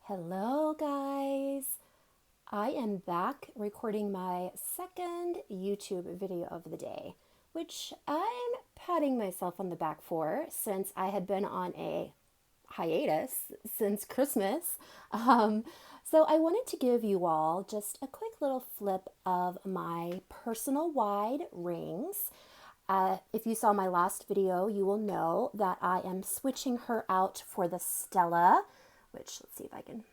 Hello, guys. I am back recording my second YouTube video of the day, which I'm patting myself on the back for since I had been on a hiatus since Christmas. Um, so I wanted to give you all just a quick little flip of my personal wide rings. If you saw my last video, you will know that I am switching her out for the Stella, which let's see if I can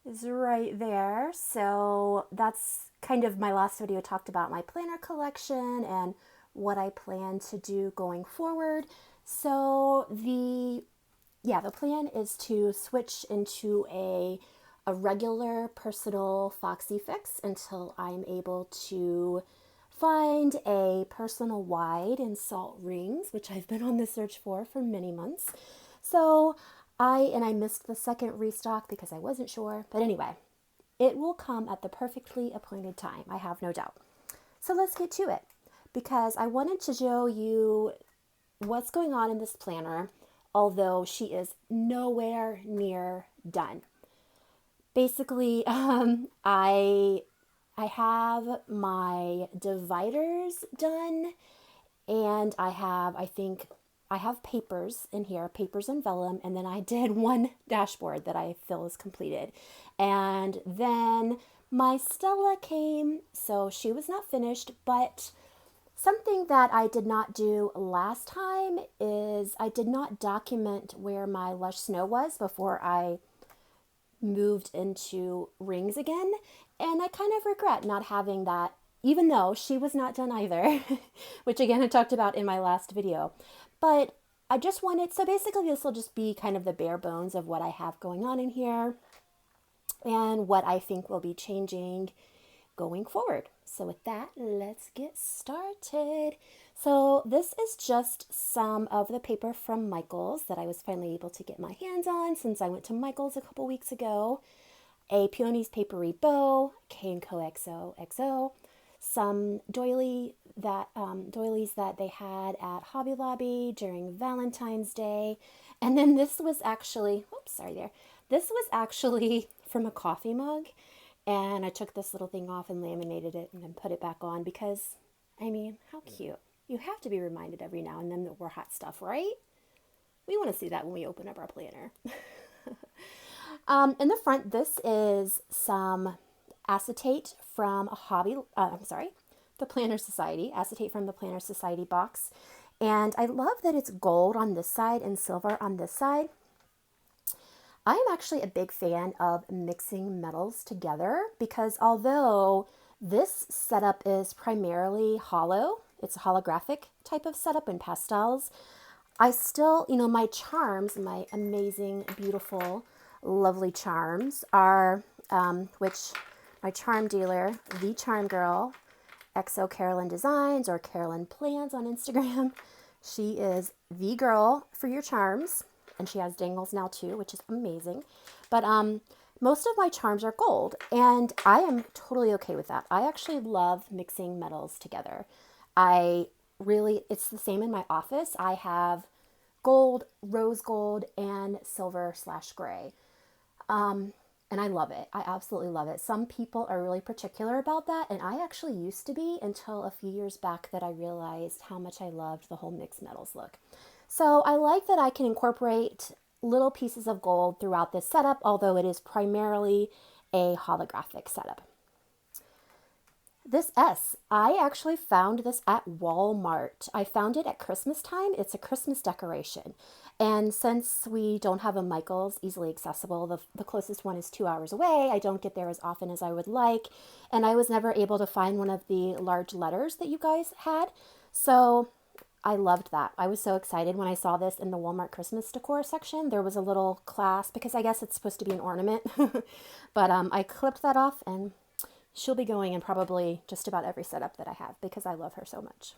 is right there. So that's kind of my last video talked about my planner collection and what I plan to do going forward. So the plan is to switch into a regular personal Foxy Fix until I'm able to find a personal wide and salt rings, which I've been on the search for many months. So I missed the second restock because I wasn't sure. But anyway, it will come at the perfectly appointed time, I have no doubt. So let's get to it because I wanted to show you what's going on in this planner, although she is nowhere near done. Basically, I have my dividers done, and I have papers in here, papers and vellum, and then I did one dashboard that I feel is completed. And then my Stella came, so she was not finished, but something that I did not do last time is I did not document where my Lush Snow was before I moved into rings again. And I kind of regret not having that, even though she was not done either, which again I talked about in my last video. But I just wanted, so basically this will just be kind of the bare bones of what I have going on in here and what I think will be changing going forward. So with that, let's get started. So this is just some of the paper from Michaels that I was finally able to get my hands on since I went to Michaels a couple weeks ago. A Peony's Papery Bow, K&Co XOXO, some doilies that they had at Hobby Lobby during Valentine's Day. And then this was actually, this was actually from a coffee mug. And I took this little thing off and laminated it and then put it back on because, I mean, how cute. You have to be reminded every now and then that we're hot stuff, right? We want to see that when we open up our planner. In the front, this is some acetate from the Planner Society, acetate from the Planner Society box. And I love that it's gold on this side and silver on this side. I am actually a big fan of mixing metals together because although this setup is primarily hollow, it's a holographic type of setup in pastels, I still, my charms, my amazing, beautiful, lovely charms are, which my charm dealer, the Charm Girl, XO Carolyn Designs or Carolyn Plans on Instagram, she is the girl for your charms. And she has dangles now too, which is amazing. But most of my charms are gold, and I am totally okay with that. I actually love mixing metals together. It's the same in my office. I have gold, rose gold, and silver/gray. And I love it. I absolutely love it. Some people are really particular about that, and I actually used to be until a few years back that I realized how much I loved the whole mixed metals look. So I like that I can incorporate little pieces of gold throughout this setup, although it is primarily a holographic setup. This S, I actually found this at Walmart. I found it at Christmas time. It's a Christmas decoration. And since we don't have a Michaels easily accessible, the closest one is 2 hours away. I don't get there as often as I would like. And I was never able to find one of the large letters that you guys had. So I loved that. I was so excited when I saw this in the Walmart Christmas decor section. There was a little clasp because I guess it's supposed to be an ornament. But I clipped that off and she'll be going in probably just about every setup that I have because I love her so much.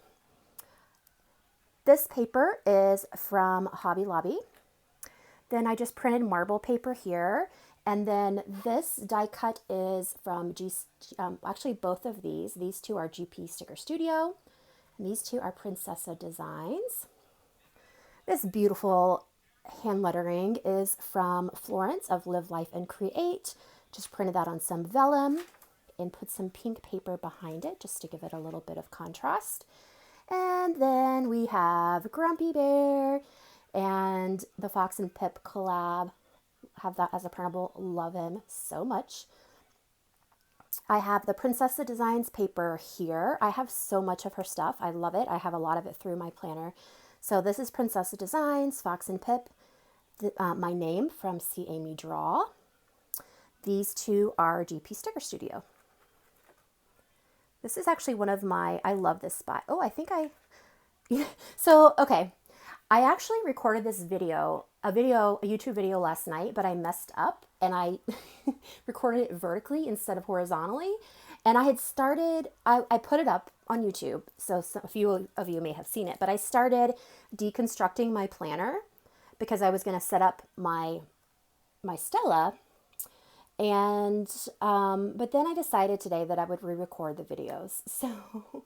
This paper is from Hobby Lobby. Then I just printed marble paper here. And then this die cut is from actually both of these two are GP Sticker Studio. And these two are Princessa Designs. This beautiful hand lettering is from Florence of Live Life and Create. Just printed that on some vellum and put some pink paper behind it just to give it a little bit of contrast. And then we have Grumpy Bear and the Fox and Pip collab. Have that as a printable. Love him so much. I have the Princessa Designs paper here. I have so much of her stuff. I love it. I have a lot of it through my planner. So this is Princessa Designs, Fox and Pip, my name from See Amy Draw. These two are GP Sticker Studio. This is actually one of my, I love this spot. Oh, I think okay. I actually recorded this video, a YouTube video last night, but I messed up and I recorded it vertically instead of horizontally. And I had started, I put it up on YouTube, so a few of you may have seen it, but I started deconstructing my planner because I was going to set up my Stella. And, but then I decided today that I would re-record the videos. So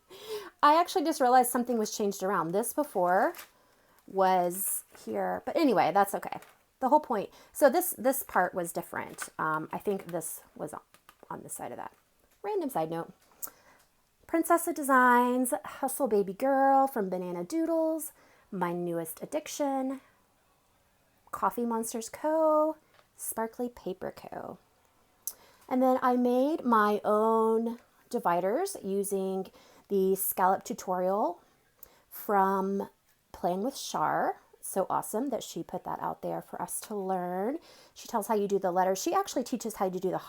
I actually just realized something was changed around. This before was here, but anyway, that's okay. The whole point. So this part was different. I think this was on the side of that. Random side note. Princessa Designs, Hustle Baby Girl from Banana Doodles, My Newest Addiction, Coffee Monsters Co., Sparkly Paper Co. And then I made my own dividers using the scallop tutorial from Playing with Char. So awesome that she put that out there for us to learn. She tells how you do the letters. She actually teaches how to do the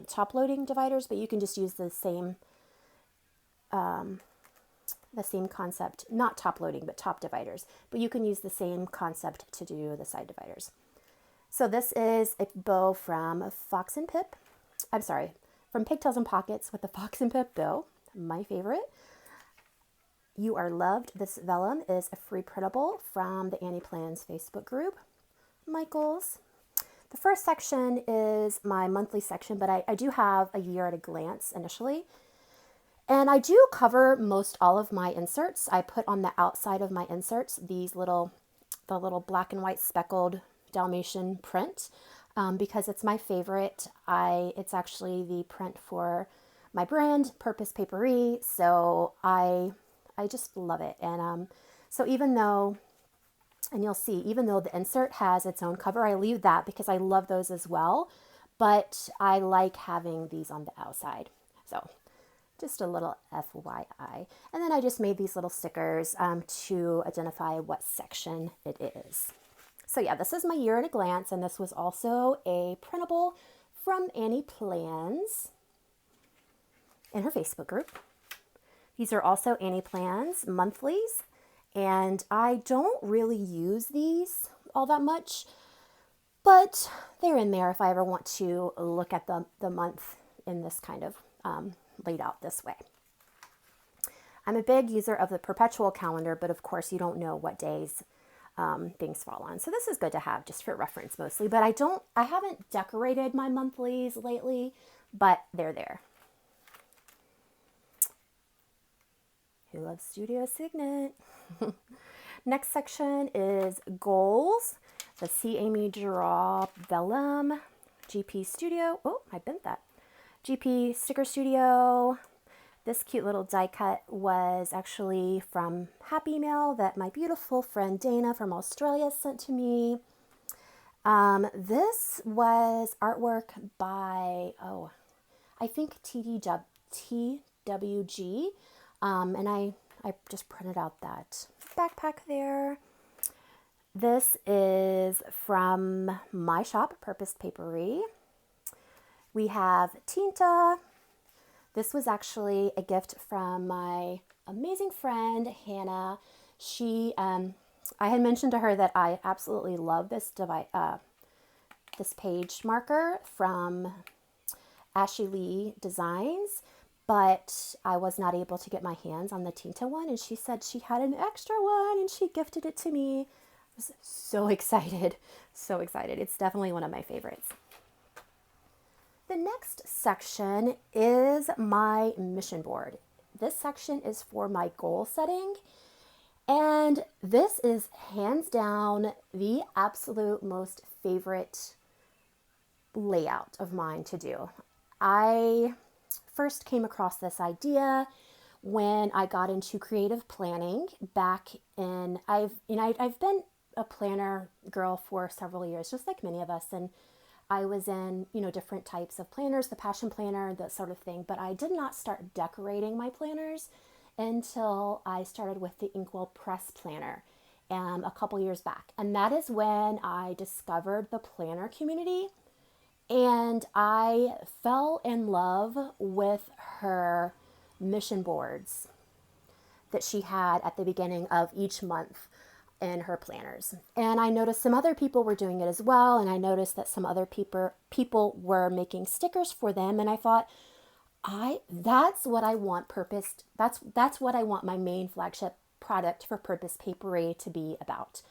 top loading dividers, but you can just use the same concept, not top loading, but top dividers. But you can use the same concept to do the side dividers. So this is a bow from Fox and Pip. I'm sorry, from Pigtails and Pockets with the Fox and Pip bow, my favorite. You Are Loved. This vellum is a free printable from the Annie Plans Facebook group. Michael's. The first section is my monthly section, but I do have a year at a glance initially. And I do cover most all of my inserts. I put on the outside of my inserts the little black and white speckled Dalmatian print because it's my favorite. It's actually the print for my brand, Purpose Papery. So I just love it. And so even though, and you'll see, even though the insert has its own cover, I leave that because I love those as well. But I like having these on the outside. So just a little FYI. And then I just made these little stickers to identify what section it is. So yeah, this is my year at a glance, and this was also a printable from Annie Plans in her Facebook group. These are also Annie Plans monthlies, and I don't really use these all that much, but they're in there if I ever want to look at the month in this kind of laid out this way. I'm a big user of the perpetual calendar, but of course you don't know what days things fall on. So this is good to have just for reference mostly, but I haven't decorated my monthlies lately, but they're there. Who loves Studio Signet? Next section is goals. The See Amy Draw vellum, GP Studio. Oh, I bent that. GP Sticker Studio. This cute little die cut was actually from Happy Mail that my beautiful friend Dana from Australia sent to me. This was artwork by, I think TWG. And I just printed out that backpack there. This is from my shop, Purpose Papery. We have Tinta. This was actually a gift from my amazing friend, Hannah. I had mentioned to her that I absolutely love this page marker from Ashley Lee Designs, but I was not able to get my hands on the Tinta one, and she said she had an extra one, and she gifted it to me. I was so excited, so excited. It's definitely one of my favorites. The next section is my mission board. This section is for my goal setting. And this is hands down the absolute most favorite layout of mine to do. I first came across this idea when I got into creative planning back in I've been a planner girl for several years, just like many of us, and I was in, different types of planners, the passion planner, that sort of thing, but I did not start decorating my planners until I started with the Inkwell Press Planner a couple years back. And that is when I discovered the planner community and I fell in love with her mission boards that she had at the beginning of each month in her planners. And I noticed some other people were doing it as well. And I noticed that some other people were making stickers for them. And I thought, that's what I want that's what I want my main flagship product for Purpose Papery to be about.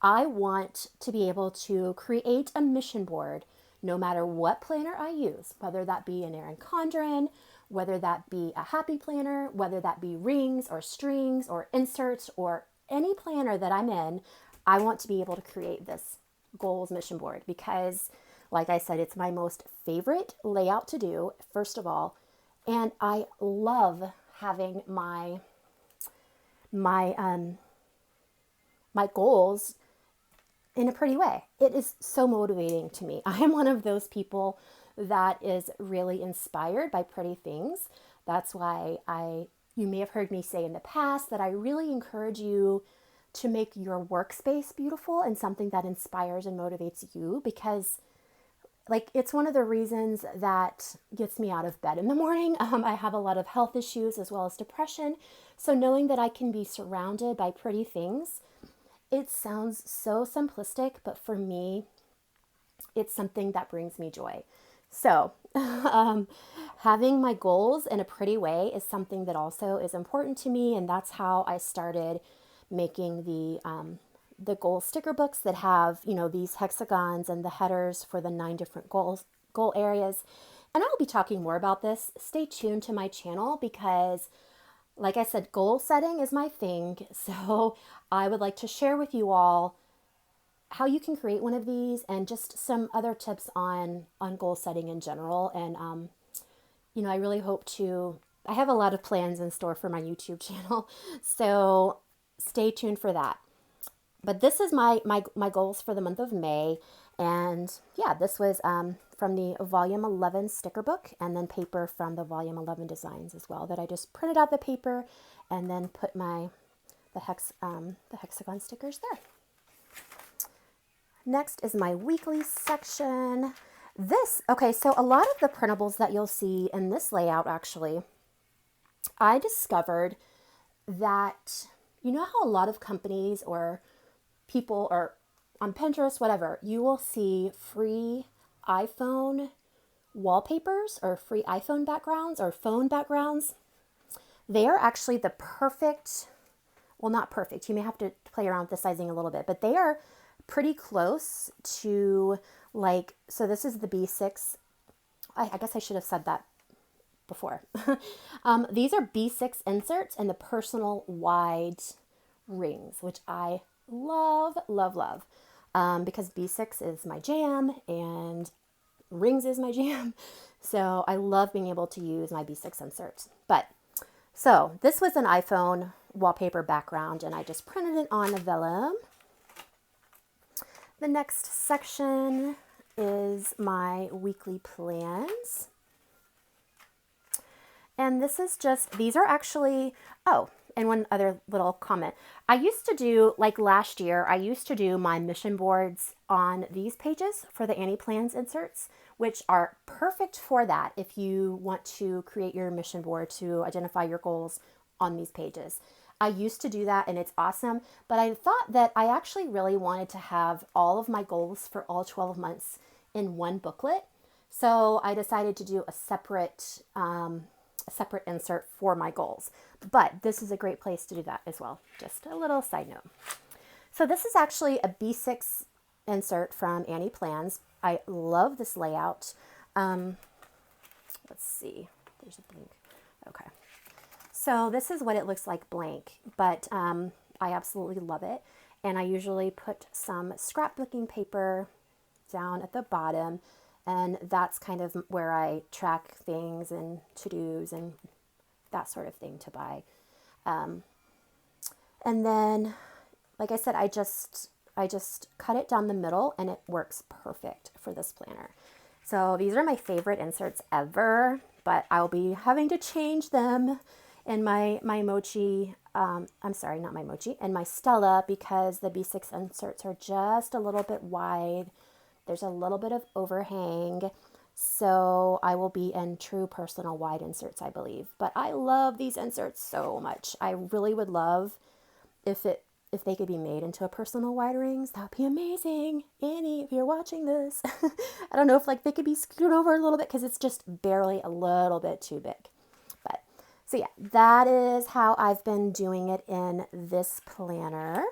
I want to be able to create a mission board no matter what planner I use, whether that be an Erin Condren, whether that be a Happy Planner, whether that be rings or strings or inserts or any planner that I'm in. I want to be able to create this goals mission board because, like I said, it's my most favorite layout to do, first of all. And I love having my goals in a pretty way. It is so motivating to me. I am one of those people that is really inspired by pretty things. That's why you may have heard me say in the past that I really encourage you to make your workspace beautiful and something that inspires and motivates you, because it's one of the reasons that gets me out of bed in the morning. I have a lot of health issues as well as depression. So knowing that I can be surrounded by pretty things, it sounds so simplistic, but for me, it's something that brings me joy. So having my goals in a pretty way is something that also is important to me. And that's how I started making the goal sticker books that have, these hexagons and the headers for the 9 different goal areas. And I'll be talking more about this. Stay tuned to my channel because, like I said, goal setting is my thing. So I would like to share with you all how you can create one of these and just some other tips on goal setting in general. And, I really hope I have a lot of plans in store for my YouTube channel. So stay tuned for that. But this is my goals for the month of May. And yeah, this was from the volume 11 sticker book, and then paper from the volume 11 designs as well, that I just printed out the paper and then put the hexagon stickers there. Next is my weekly section. So a lot of the printables that you'll see in this layout, actually, I discovered that, how a lot of companies or people or on Pinterest, whatever, you will see free iPhone wallpapers or free iPhone backgrounds or phone backgrounds. They are actually the perfect, well, not perfect. You may have to play around with the sizing a little bit, but they are pretty close to so this is the B6. I guess I should have said that before. These are B6 inserts and the personal wide rings, which I love, love, love, because B6 is my jam and rings is my jam. So I love being able to use my B6 inserts. So this was an iPhone wallpaper background and I just printed it on a vellum. The next section is my weekly plans. And these are actually, and one other little comment. I used to do, last year, I used to do my mission boards on these pages for the Annie Plans inserts, which are perfect for that if you want to create your mission board to identify your goals on these pages. I used to do that and it's awesome, but I thought that I actually really wanted to have all of my goals for all 12 months in one booklet. So I decided to do a separate insert for my goals. But this is a great place to do that as well. Just a little side note. So this is actually a B6 insert from Annie Plans. I love this layout. Let's see. There's a blank. Okay. So this is what it looks like blank, but I absolutely love it. And I usually put some scrapbooking paper down at the bottom, and that's kind of where I track things and to-dos and that sort of thing to buy. And then, like I said, I just cut it down the middle, and it works perfect for this planner. So these are my favorite inserts ever, but I'll be having to change them in my Mochi, I'm sorry, not my Mochi, and my Stella, because the B6 inserts are just a little bit wide. There's a little bit of overhang. So I will be in true personal wide inserts, I believe. But I love these inserts so much. I really would love if they could be made into a personal wide rings. That would be amazing. Annie, if you're watching this, I don't know if like they could be screwed over a little bit because it's just barely a little bit too big. But so yeah, that is how I've been doing it in this planner.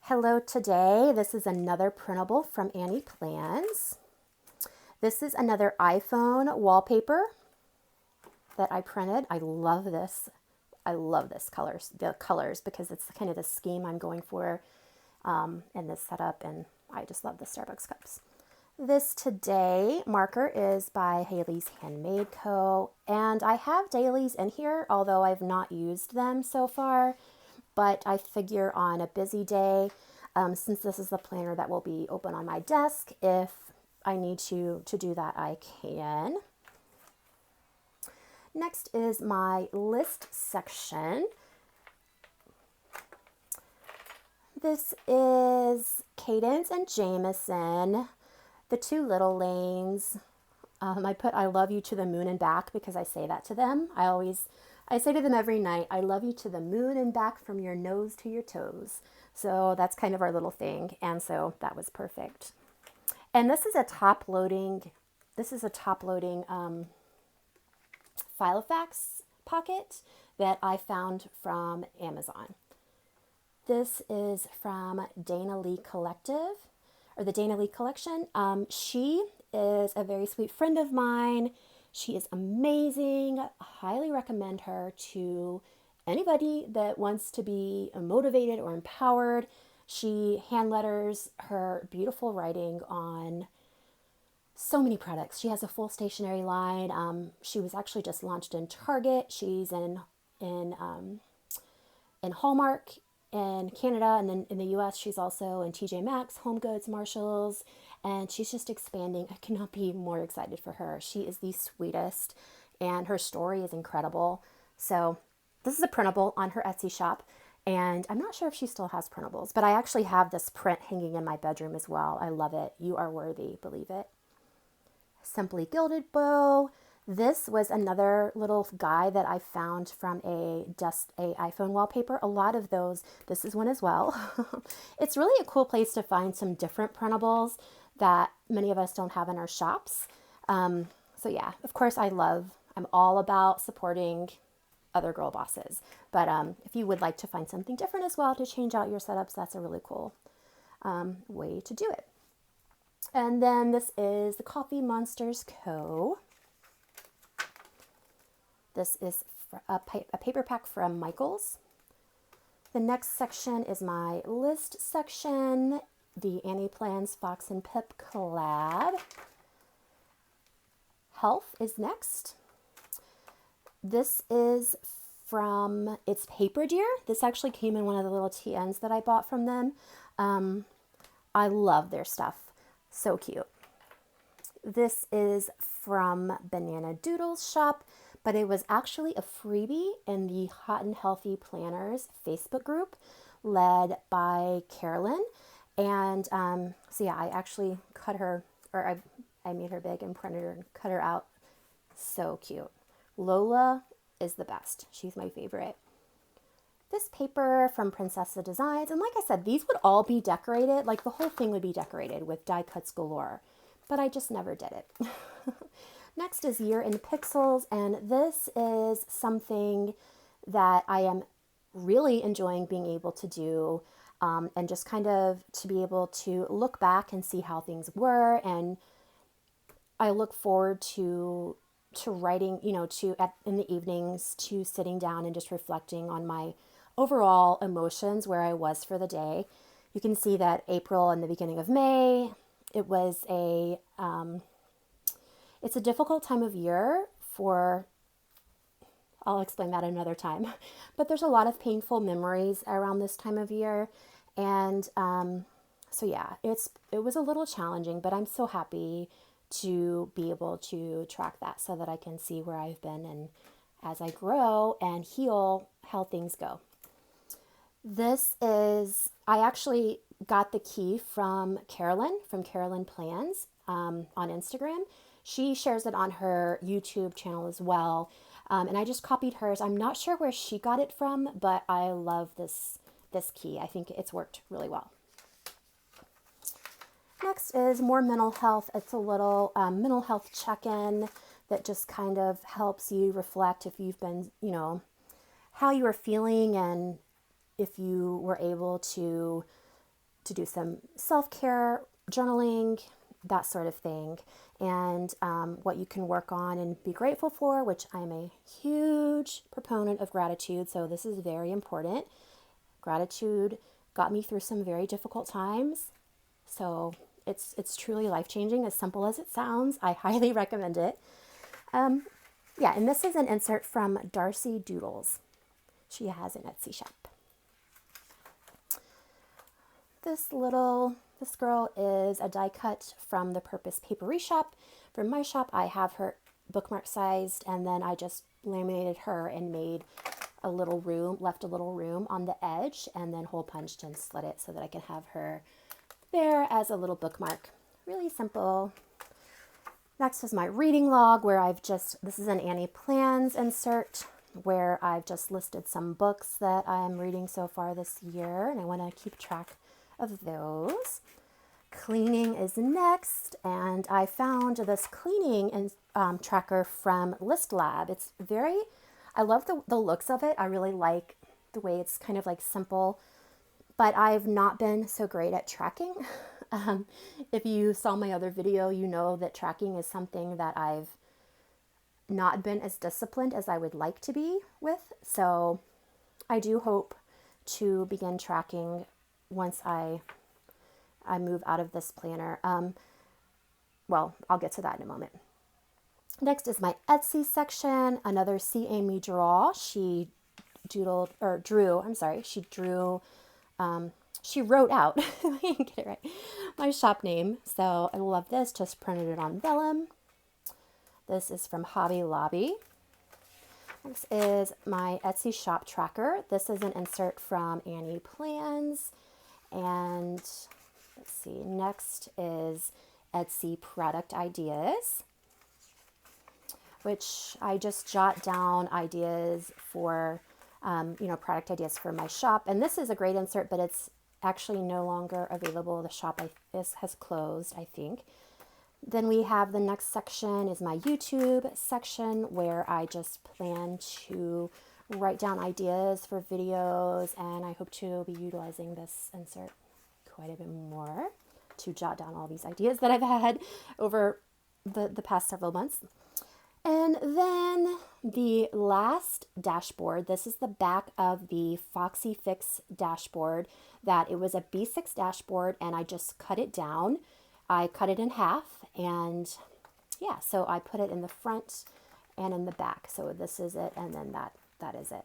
Hello today. This is another printable from Annie Plans. This is another iPhone wallpaper that I printed. I love this. I love the colors, because it's kind of the scheme I'm going for in this setup, and I just love the Starbucks cups. This today marker is by Haley's Handmade Co. And I have dailies in here, although I've not used them so far. But I figure on a busy day, since this is the planner that will be open on my desk, if I need to do that, I can. Next is my list section. This is Cadence and Jameson, the two little lanes. I put I love you to the moon and back because I say that to them. I say to them every night, I love you to the moon and back from your nose to your toes. So that's kind of our little thing. And so that was perfect. And this is a top loading Filofax pocket that I found from Amazon. This is from Dana Lee Collective, or the Dana Lee Collection. She is a very sweet friend of mine. She is amazing. I highly recommend her to anybody that wants to be motivated or empowered. She hand letters her beautiful writing on so many products. She has a full stationery line. She was actually just launched in Target. She's in Hallmark in Canada, and then in the US she's also in TJ Maxx, Home Goods, Marshalls, and she's just expanding. I cannot be more excited for her. She is the sweetest, and her story is incredible. So this is a printable on her Etsy shop, and I'm not sure if she still has printables, but I actually have this print hanging in my bedroom as well. I love it. You are worthy, believe it. Simply Gilded Bow. This was another little guy that I found from a iPhone wallpaper. A lot of those, this is one as well. It's really a cool place to find some different printables that many of us don't have in our shops. So yeah, of course I'm all about supporting other girl bosses. But if you would like to find something different as well to change out your setups, that's a really cool way to do it. And then this is the Coffee Monsters Co. This is a paper pack from Michaels. The next section is my list section, the Annie Plans Fox and Pip collab. Health is next. This is from It's Paper Dear. This actually came in one of the little TNs that I bought from them. I love their stuff. So cute. This is from Banana Doodles shop, but it was actually a freebie in the Hot and Healthy Planners Facebook group led by Carolyn. And so yeah, I actually cut her, or I made her big and printed her and cut her out. So cute. Lola is the best. She's my favorite. This paper from Princessa Designs, and like I said, these would all be decorated, like the whole thing would be decorated with die cuts galore, but I just never did it. Next is Year in Pixels, and this is something that I am really enjoying being able to do, and just kind of to be able to look back and see how things were, and I look forward to writing, in the evenings, to sitting down and just reflecting on my overall emotions, where I was for the day. You can see that April and the beginning of May, it was it's a difficult time of year for, I'll explain that another time, but there's a lot of painful memories around this time of year. And so yeah, it was a little challenging, but I'm so happy to be able to track that so that I can see where I've been, and as I grow and heal, how things go. I actually got the key from Carolyn Plans on Instagram. She shares it on her YouTube channel as well. And I just copied hers. I'm not sure where she got it from, but I love this key. I think it's worked really well. Next is more mental health. It's a little mental health check-in that just kind of helps you reflect if you've been, how you are feeling, and if you were able to do some self-care, journaling, that sort of thing, and what you can work on and be grateful for, which I'm a huge proponent of gratitude, so this is very important. Gratitude got me through some very difficult times, so it's truly life-changing, as simple as it sounds. I highly recommend it. And this is an insert from Darcy Doodles. She has an Etsy shop. This girl is a die cut from the Purpose Papery shop. From my shop, I have her bookmark sized, and then I just laminated her and made left a little room on the edge, and then hole punched and slit it so that I can have her there as a little bookmark. Really simple. Next is my reading log, where this is an Annie Plans insert, where I've just listed some books that I'm reading so far this year, and I want to keep track of those. Cleaning is next, and I found this cleaning tracker from List Lab. I love the looks of it. I really like the way it's kind of like simple, but I've not been so great at tracking. If you saw my other video, you know that tracking is something that I've not been as disciplined as I would like to be with. So I do hope to begin tracking once I move out of this planner. Well, I'll get to that in a moment. Next is my Etsy section. Another See Amy Draw. She drew, she wrote out, I didn't get it right, my shop name. So I love this, just printed it on vellum. This is from Hobby Lobby. Next is my Etsy shop tracker. This is an insert from Annie Plans. And let's see, next is Etsy product ideas, which I just jot down ideas for, product ideas for my shop. And this is a great insert, but it's actually no longer available. The shop has closed, I think. Then we have the next section is my YouTube section, where I just plan to write down ideas for videos, and I hope to be utilizing this insert quite a bit more to jot down all these ideas that I've had over the past several months. And then the last dashboard, this is the back of the Foxy Fix dashboard. That it was a B6 dashboard, and I just cut it down. I cut it in half, and yeah, so I put it in the front and in the back. So this is it, and then that is it.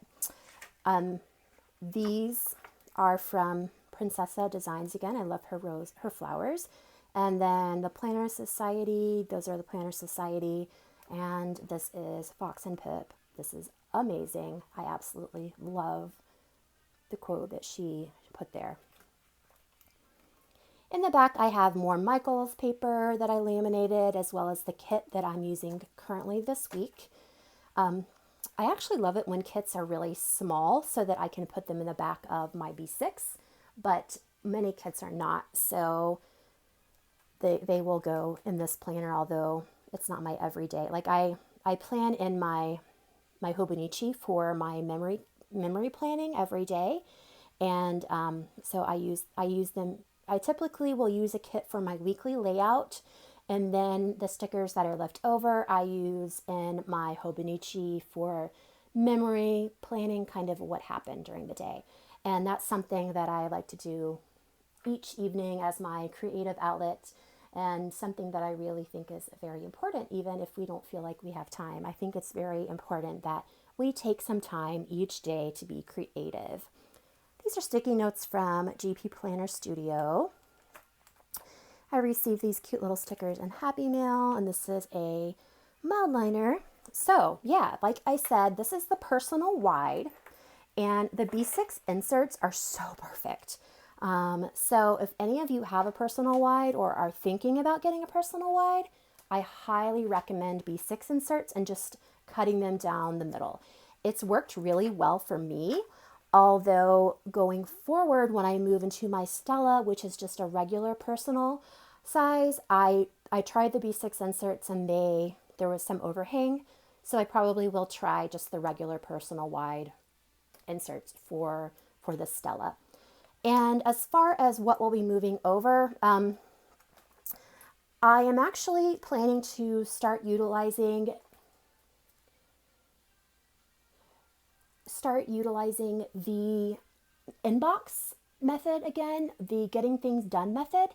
These are from Princessa Designs again. I love her flowers. And then the Planner Society, those are the Planner Society. And this is Fox and Pip. This is amazing. I absolutely love the quote that she put there. In the back, I have more Michaels paper that I laminated, as well as the kit that I'm using currently this week. I actually love it when kits are really small so that I can put them in the back of my B6, but many kits are not, so they will go in this planner, although it's not my everyday. Like I plan in my Hobonichi for my memory planning every day, and so I use them. I typically will use a kit for my weekly layout, And then the stickers that are left over, I use in my Hobonichi for memory planning, kind of what happened during the day. And that's something that I like to do each evening as my creative outlet, and something that I really think is very important, even if we don't feel like we have time. I think it's very important that we take some time each day to be creative. These are sticky notes from GP Planner Studio. I received these cute little stickers in Happy Mail, and this is a mild liner. So yeah, like I said, this is the personal wide, and the B6 inserts are so perfect. So if any of you have a personal wide or are thinking about getting a personal wide, I highly recommend B6 inserts and just cutting them down the middle. It's worked really well for me, although going forward when I move into my Stella, which is just a regular personal size, I tried the B6 inserts and there was some overhang, so I probably will try just the regular personal wide inserts for the Stella. And as far as what we'll be moving over, I am actually planning to start utilizing the inbox method again, the getting things done method.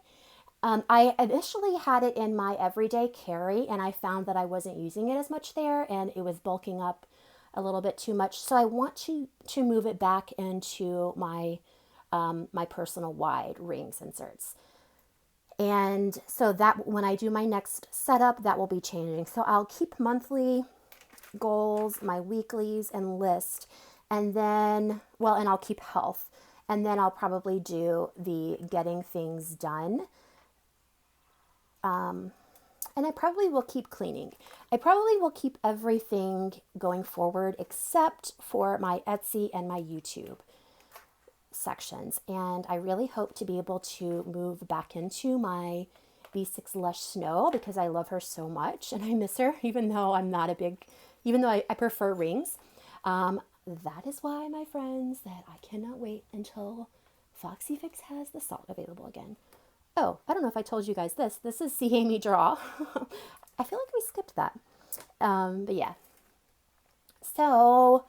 I initially had it in my everyday carry, and I found that I wasn't using it as much there, and it was bulking up a little bit too much. So I want to move it back into my my personal wide rings inserts. And so that when I do my next setup, that will be changing. So I'll keep monthly goals, my weeklies, and list, and then, well, and I'll keep health. And then I'll probably do the getting things done. And I probably will keep cleaning. I probably will keep everything going forward except for my Etsy and my YouTube sections. And I really hope to be able to move back into my B6 Lush Snow because I love her so much and I miss her, even though I prefer rings. That is why, my friends, that I cannot wait until Foxy Fix has the salt available again. Oh, I don't know if I told you guys this. This is See Amy Draw. I feel like we skipped that. But yeah. So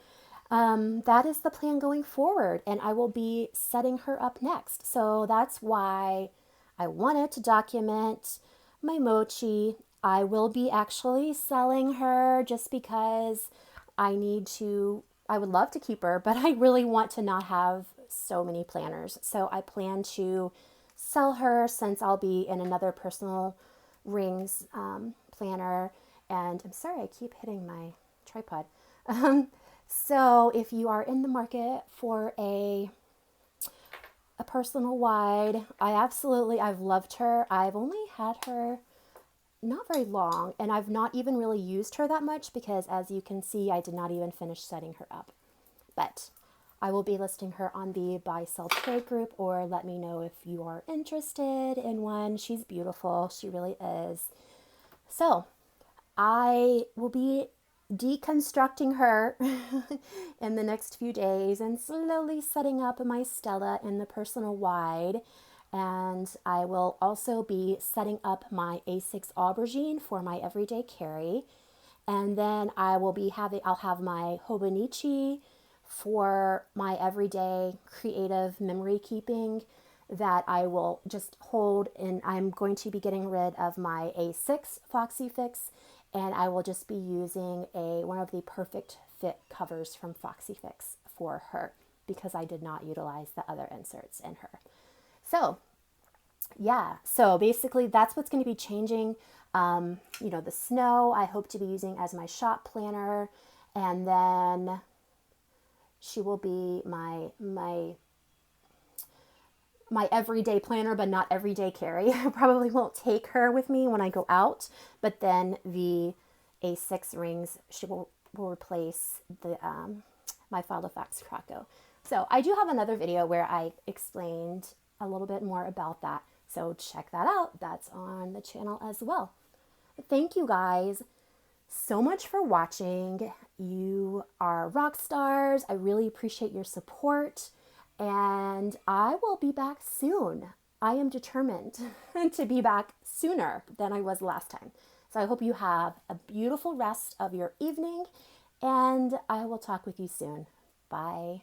that is the plan going forward, and I will be setting her up next. So that's why I wanted to document my Mochi. I will be actually selling her just because I would love to keep her, but I really want to not have so many planners. So I plan to sell her since I'll be in another personal rings planner. And I'm sorry, I keep hitting my tripod. So if you are in the market for a personal wide, I've loved her. I've only had her not very long, and I've not even really used her that much because, as you can see, I did not even finish setting her up. But I will be listing her on the buy sell trade group, or let me know if you are interested in one. She's beautiful. She really is. So I will be deconstructing her in the next few days and slowly setting up my Stella in the personal wide. And I will also be setting up my A6 aubergine for my everyday carry. And then I'll have my Hobonichi for my everyday creative memory keeping that I will just hold. And I'm going to be getting rid of my A6 Foxy Fix, and I will just be using one of the perfect fit covers from Foxy Fix for her because I did not utilize the other inserts in her. So yeah, so basically that's what's going to be changing. The snow I hope to be using as my shop planner, and then she will be my everyday planner, but not everyday carry. I probably won't take her with me when I go out, but then the A6 rings will replace the my Filofax Krakow. So I do have another video where I explained a little bit more about that. So check that out. That's on the channel as well. But thank you guys so much for watching. You are rock stars. I really appreciate your support, and I will be back soon. I am determined to be back sooner than I was last time. So I hope you have a beautiful rest of your evening, and I will talk with you soon. Bye.